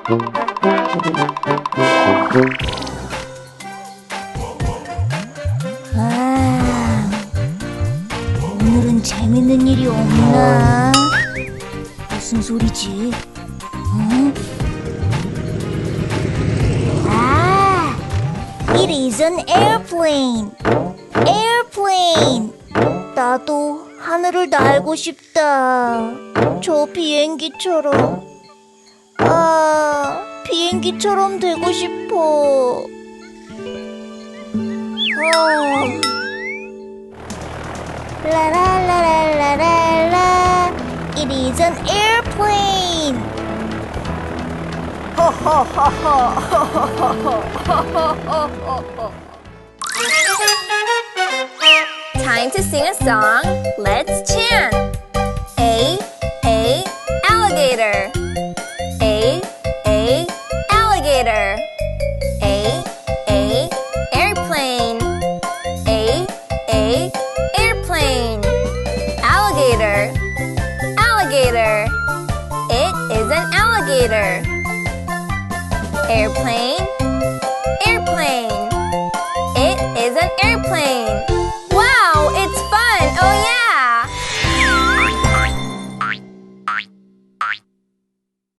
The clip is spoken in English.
오늘은 재밌는 일이 없나? 무슨 소리지? It is an airplane. Airplane. 나도 하늘을 날고 싶다. 저 비행기처럼. 비행기처럼 되고 싶어. 라라라라라라. It is an airplane. Time to sing a song. Let's chant. Alligator. Alligator. Airplane. Airplane. Alligator. Alligator. It is an alligator. Airplane. Airplane. It is an airplane.